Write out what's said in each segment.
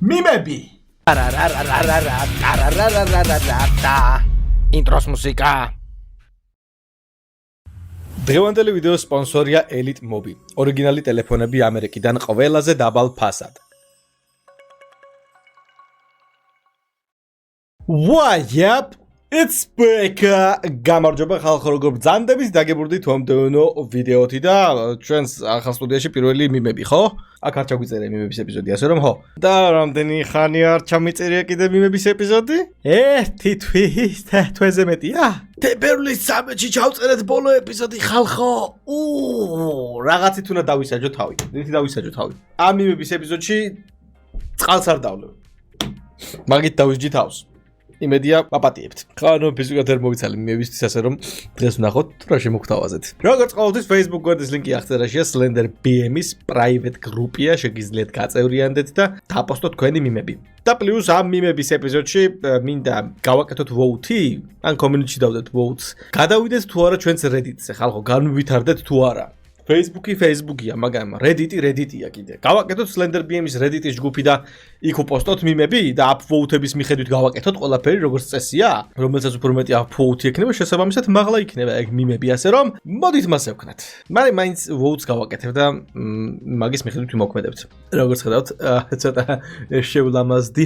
მიმები. ინტროს მუსიკა. დღევანდელი ვიდეოს სპონსორია Elite Mobi. ორიგინალი ტელეფონები ამერიკიდან ყველაზე დაბალ ფასად. Yep, it's back. გამარჯობა ხალხო, როგორ ბრძანდებით, დაგებურდით თომდეუნო ვიდეოთი და ჩვენს ახალ სტუდიაში პირველი მიმები, ხო? აქ არ ჩაგვიწერე მიმების ეპიზოდი, ასე რომ ხო. და რამდენი ხანი არ ჩამიწერია კიდე მიმების ეპიზოდი? ერთი თვეზე მეტია? თებერვლის 13-ში ჩავწერეთ ბოლო ეპიზოდი ხალხო. რაღაცით უნდა დავისაჯო თავი. რითი დავისაჯო თავი? ამ მიმების ეპიზოდში წყალს არ დავლევ. მაგით დავისჯი თავს. იმედია პაპატიებთ. ხანო ფიზიკად არ მოვიცალე მიმებისთვის, ასე რომ დღეს ვნახოთ თუ რა შემოგთავაზეთ. როგორც ყოველთვის Facebook გვერდის ლინკი აღწერაშია Slender BM-ის private group-ია, შეგიძლიათ გაწევრიანდეთ და დაპოსტოთ თქვენი მიმები. და პლუს ამ მიმების ეპიზოდში მინდა გავაკეთოთ vote-ი, ან community-ში დავდეთ votes. გადავიდეთ თუ არა ჩვენს Reddit-ზე, ხალხო, განვითარდეთ თუ არა. Facebook-ია, მაგრამ Reddit-ია კიდე. გავაკეთოთ Slender BM-ის Reddit-ის ჯგუფი და იქ ვპოსტოთ მიმები და upvote-ების მიხედვით გავაკეთოთ ყველაფერი როგორც წესია, რომელსაც უფრო მეტი upvote ექნება, შესაბამისად მაღლა იქნება ეგ მიმები, ასე რომ მოდით მასე ვქნათ. მაგრამ მაინც votes გავაკეთებ და მაგის მიხედვით ვიმოქმედებთ. როგორც ხედავთ, ცოტა შევლამაზდი.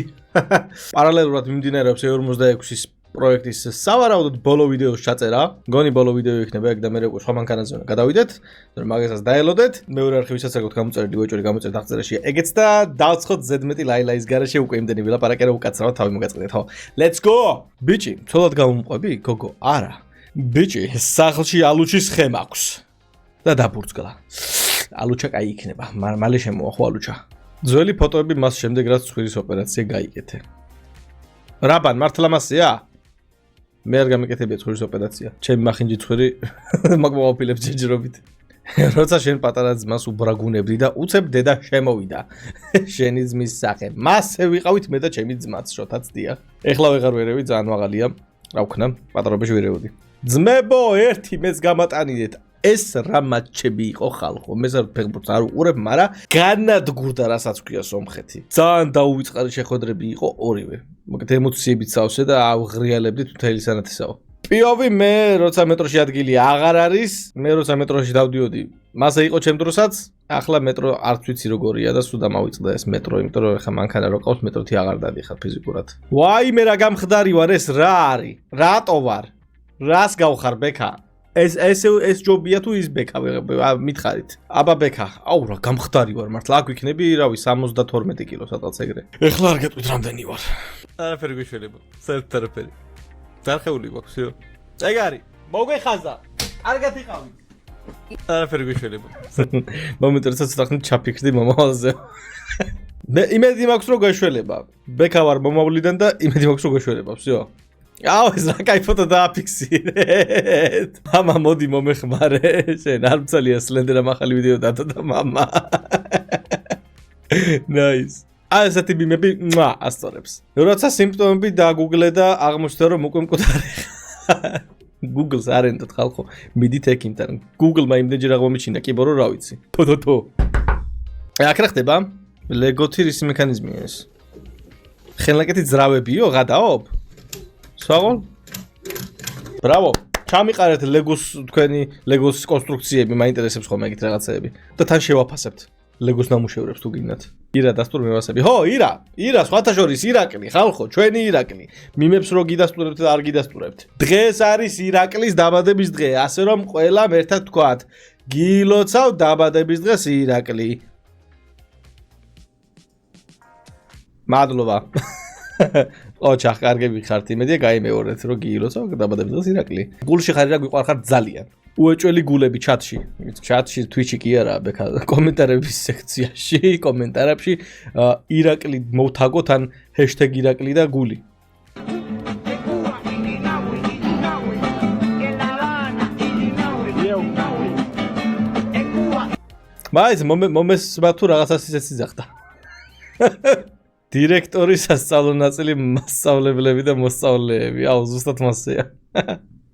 პარალელურად მიმდინარეობს 46-ის პროექტის სავარაუდოდ ბოლო ვიდეოს ჩაწერა. მგონი ბოლო ვიდეო იქნება ეგ და მე უკვე სხვა მანქანაზე უნდა გადავიდეთ, რომ მაგასაც დაელოდეთ. მეორე არქივისაც საკუთარ გამოწერდი ვეჭველი გამოწერთ აღწერაშია ეგეც და დავცხოთ ზედმეტი ლაილაის garaშე უკვე იმდენი ვილაპარაკე რა უკაცრავად თავი მოგაწყდეთ, ხო? Let's go! ბიჭი, ცოლად გამომყვები? გოგო, არა. ბიჭი, სახლში ალუჩის ხე მაქვს. და დაბურწგლა. ალუჩა კაი იქნება, მალე შემოვა ხო ალუჩა. ძველი ფოტოები მას შემდეგ რაც ცხვირის ოპერაცია გაიკეთე. რაბან, მართლა მასეა? მე არ გამიკეთებია ცხვირის ოპერაცია. ჩემი მახინჯი ცხვირი მოგმოაფილებს ჯერჯერობით. როცა შენ პატარა ძმას უბრაგუნებდი და უცებ დედა შემოვიდა. შენი ძმის სახე. მასე ვიყავით მე და ჩემი ძმაც, შოთაც დია. ეხლა ვეღარ ვერევი, ძალიან მაღალია. რა ვქნა, პატარობაში ვერევდი. ძმებო, ერთი მეც გამატანიდეთ. ეს რა მატჩები იყო ხალხო. მე ზარ ფეხბურთს არ უყურებ, მაგრამ განადგურდა რასაც ქვია სომხეთი. ძალიან დაუვიწყარი შეხვედრები იყო ორივე. მოგეთ ემოციებით სავსე და ავღრიალებდით მთელი სანათისაო. პიოვი მე როცა მეტროში ადგილი აღარ არის, მე როცა მეტროში დავდიოდი, მასე იყო ჩემ დროსაც, ახლა მეტრო არც ვიცი როგორია და სულ დამავიწყდა ეს მეტრო, იმიტომ რომ ეხა მანქანა რო ყავს მეტროთი აღარ დადიხარ ფიზიკურად. ვაი მე რა გამხდარი ვარ, ეს რა არის? რატო ვარ? რას გავხარ ბექა? ეს ჯობია თუ ის ბექა მითხარით. აბა ბექა, აუ რა გამხდარი ვარ მართლა აქ ვიქნები, რავი 72 კილო სადღაც ეგრე. ეხლა არ გეტყვით რამდენი ვარ. არაფერი გვიშველება. საერთოდ არაფერი. დარხეული გვაქვსო. ეგ არის. მოგეხაზა. კარგად იყავით. არაფერი გვიშველება. მომენტად ცოტა ხნით ჩაფიქრდი მომავალზე. მე იმედი მაქვს რომ გაიშველება. ბექა ვარ მომავლიდან და იმედი მაქვს რომ გაიშველება, ვსიო. აუ ეს რა кайფ ფოტო დააფიქსირეთ. მამა მოდი მომეხმარე. შენ არ მცალია სლენდერა მახალი ვიდეო დადო და მამა. Nice. ასეთი მიმები ასწორებს. როცა სიმპტომები დაგუგლე და აღმოჩნდა რომ უკვე მკვდარი. Google-ს არ ენდოთ ხალხო. მიდით ექიმთან. Google-მა იმდენჯერ აღმოჩინდა კიბორო რა ვიცი. თო. აქ რა ხდება? ლეგოთი რის მექანიზმია ეს? ხელნაკეთი ძრავებიო, გადაობ? საღოლ? ბრავო. ჩამიყარეთ ლეგოს თქვენი ლეგოს კონსტრუქციები, მაინტერესებს ხოლმე ეგეთ რაღაცეები. და თან შევაფასებთ. ლეგოს ნამუშევრებს თუ გინდათ. ირა დასტურ მევასები. ხო, ირა სხვათა შორის ირაკლი, ხალხო, ჩვენი ირაკლი. მიმებს რო გიდასტურებთ და არ გიდასტურებთ. დღეს არის ირაკლის დაბადების დღე, ასე რომ ყველამ ერთად თქვათ. გილოცავ დაბადების დღეს ირაკლი. მადლობა. ოჩახ, კარგები ხართ, იმედია გაიმეორეთ, რომ გილოცავ დაბადების დღეს ირაკლი. გულში ხარ რა გვიყვარხარ ძალიან. უეჭველი გულები ჩატში. ჩატში Twitch-ი კი არა, ბექა კომენტარების სექციაში, კომენტარებში ირაკლი მოვთაგოთ ან #ირაკლი და გული. მაინც მომესმა თუ რაღაცას ისეც იძახდა. დირექტორი სასწავლო ნაწილი მასწავლებლები და მოსწავლეები. აუ ზუსტად მასეა.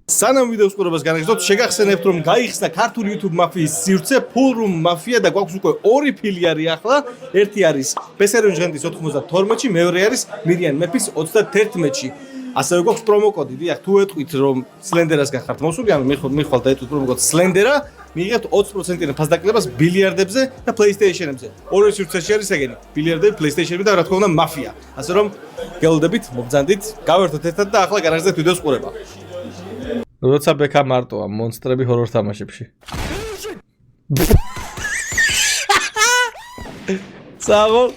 სანამ ვიდეოს ყურებას განაგრძობთ, შეგახსენებთ რომ გაიხსნა ქართული YouTube მაფიის სივრცე Full Room Mafia და გვაქვს უკვე ორი ფილიარი ახლა. ერთი არის ბესერონ ჟღენტის 92-ში, მეორე არის მირიან მეფის 31-ში. ასევე გვაქვს პრომოკოდი, დიახ, თუ ეტყვით რომ Slender-ას გახართ მოსული, ანუ მიხვალთ და ეტყვით პრომოკოდ Slender-ა, მიიღებთ 20%-იან ფასდაკლებას ბილიარდებზე და PlayStation-ებზე. ორი სივრცეში არის ეგენი, ბილიარდები, PlayStation-ები და რა თქმა უნდა მაფია. ასე რომ გელოდებით, მობრძანდით, გავერთოთ ერთად და ახლა განაგრძებთ ვიდეოს ყურება. როცა ბექა მარტოა მონსტრები ჰორორ თამაშებში. საღოლ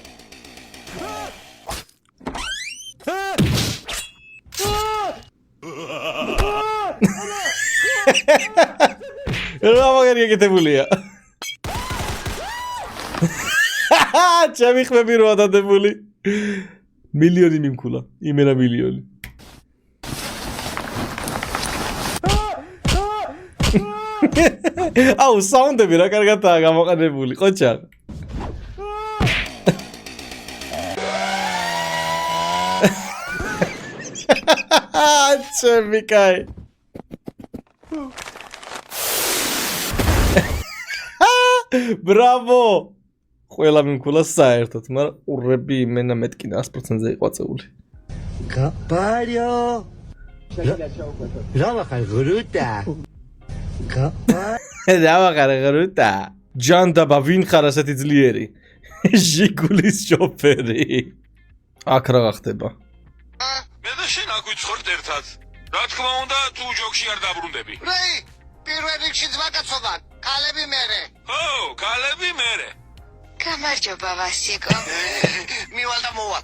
რა მაგარი ეგეთებულია. ჩემი ხმები როა დადებული. მილიონი მიმქულა, იმენა მილიონი. აუ, საუნდები რა კარგადაა გამოყენებული, ყოჩა. ჩემი კაი. ბრავო! ყველა მიმქულა საერთოდ, მაგრამ ყურები იმენა მეთქი 100%-ზე იყვაწეული. Капарио. Რავახარ გრუტა. რავახარ გრუტა. ჯანდაბა ვინ ხარ ასეთი ძლიერი? ჟიგულის შოფერი. აქ რა ხდება? მე და შენ აქ ვიცხორთ ერთად. რა თქმა უნდა, თუ ჯოქში არ დაბრუნდები. რეი, პირველ რიგში ძმაკაცობა, კალები მერე. ხო, კალები მერე. გამარჯობა, ვასიკო. მივალ და მოვა.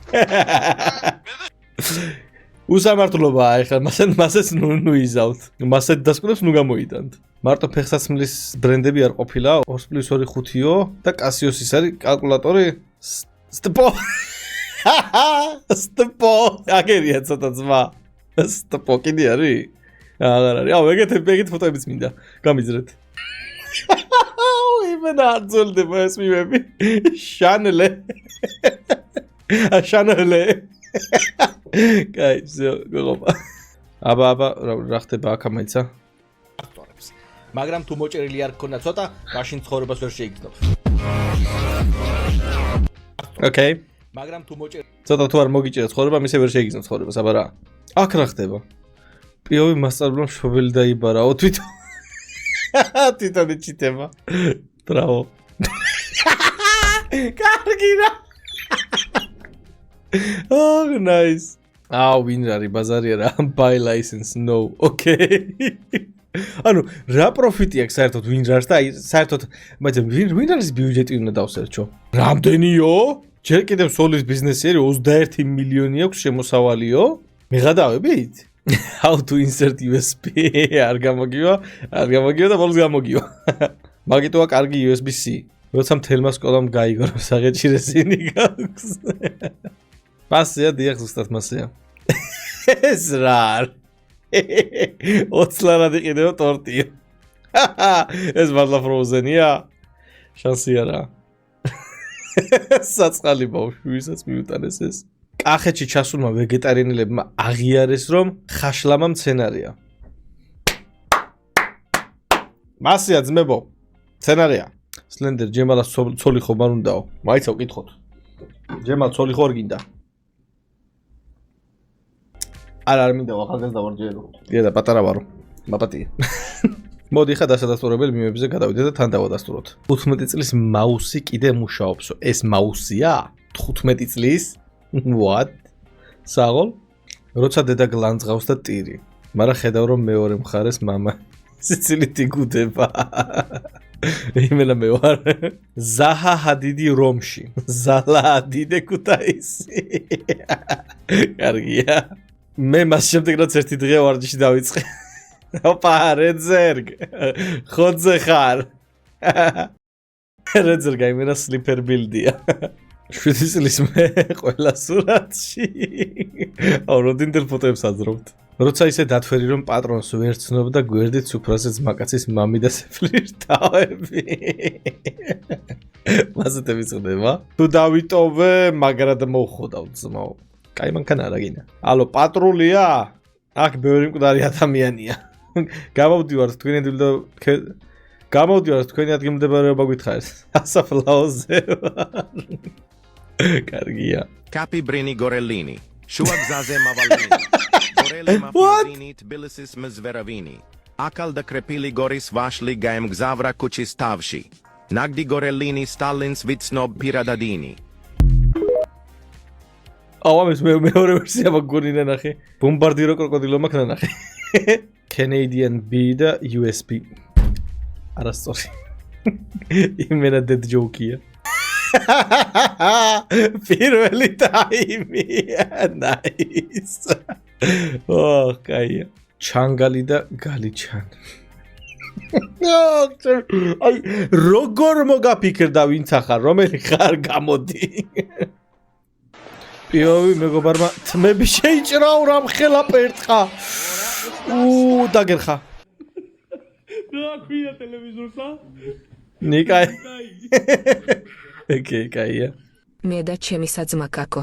უსამართლობაა ეხლა მასეც ნუ იზავთ. მასეთ დასკვნებს ნუ გამოიტანთ. მარტო ფეხსაცმლის ბრენდები არ ყოფილა 2+2 5-ო და კასიოსის არის კალკულატორი. სტპო. სტპო. აგერია ცოტა ძმა. სტპო კიდე არის? აღარ არის. აუ ეგეთ ფოტოებიც მინდა. გამიძრეთ. იმენა არ ძოლდება ეს მიმები. შანელე. შანელე. კაი, გოგობა. აბა, რა ხდება აქ ამაიცა? აქტორებს. მაგრამ თუ მოჭერილი არ გქონდა ცოტა, მაშინ ცხოვრებას ვერ შეიგრძნობ. ოკეი. მაგრამ თუ მოჭერილი ცოტა თუ არ მოგიჭერა ცხოვრება, მისე ვერ შეიგრძნო ცხოვრებას, აბა რა? აქ რა ხდება? პიოვი მასწავლებლამ შობელი დაიბარაო თვითონ. თვითონ იჩიტება. ბრავო. კარგი რა. Oh, nice. ვინ არის ბაზარია რა? Buy license, no. Okay. ანუ რა პროფიტი აქვს საერთოდ ვინ რას და საერთოდ მაგრამ ვინ არის ბიუჯეტი უნდა დავსერჩო? რამდენიო? ჯერ კიდევ სოლის ბიზნესი არის 21 მილიონი აქვს შემოსავალიო. მიღადავებით? How to insert USB? არ გამოგივა და ბოლოს გამოგივა. მაგიტოა კარგი USB-C. როცა მთელმა სკოლამ გაიგო რომ საღეჭი რეზინი გაქვს. მასია დიახ ზუსტად მასია. ეს რა არის? 20 ლარად იყიდეო ტორტია. ეს მართლა ფროუზენია? შანსი არა. საწყალი ბავშვი ვისაც მიუტანეს ეს. კახეთში ჩასულმა ვეგეტარიანელებმა აღიარეს რომ ხაშლამა მცენარეა. მასია ძმებო. მცენარეა. Slender ჯემალას ცოლი ხომ არ უნდაო? მაიცა ვკითხოთ. ჯემალ ცოლი ხო არ გინდა? არ მინდა ახალგაზრდა ვარჯერო. და პატარა ვარო. მაპატია. მოდი ხა დასადასტურებელი მიმებზე გადავიდეთ და თან დავადასტუროთ. 15 წლის მაუსი კიდე მუშაობს. ეს მაუსია? 15 წლის? What? საღოლ? როცა დედა გლანძღავს და ტირი. მაგრამ ხედავ რომ მეორე მხარეს მამა სიცილით იგუდება. იმენა მე ვარ. ზაჰა ჰადიდი რომში. ზალა ჰადიდე ქუთაისი. კარგია. მე მას შემდეგ რაც ერთი დღე ვარჯიში დავიწყე. ოპა, რეძერგ. ხოძე ხარ. რეძერგა იმენა სლიპერ ბილდია. 7 წლის მე ყველა სურათში. აუ როდინდელ ფოტოებს აძრობთ. როცა ისე დათვერი რომ პატრონს ვერ ცნობ და გვერდით სუფრაზე ძმაკაცის მამი და სეფლირტავები. მასეთები წდება. თუ დავიტოვე, მაგრად მოვხოდავ ძმაო. კაი მანქანა რა გინდა. ალო, პატრულია? აქ ბევრი მკვდარი ადამიანია. გამოვდივართ თქვენი ადგილმდებარეობა გითხარით. ასაფლაოზე. კარგია. Capi Brini Gorellini. Shua Gzaze Mavalini. Goreli Mafizini Tbilisis Mizveravini. Akal da Krepili Goris Vashli Gaem Gzavra Kuchis Tavshi. Nagdi Gorellini Stalins Vitsnob Piradadini. ამის მეორე ვერსია მაგონი ნახე. ბომბარდირო კროკოდილო მაგ ნახე. Canadian B და USB. არასწორი. იმენა dead joke-ია. პირველი ტაიმია. Nice. კაია. ჩანგალი და გალიჩან. აი, როგორ მოგაფიქრდა ვინც ახარ, რომელი ხარ გამოდი. პიოვი მეგობარმა თმები შეიჭრა რამ ხელა პერტყა. დაგერხა. რა ქვია ტელევიზორსა? ნიკაი. ოკეი, კაია. მე და ჩემი საძმა კაკო.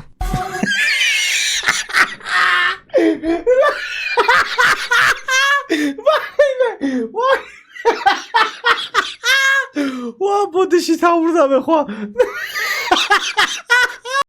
ვა ბოდიში თავბრდა მე ხვა.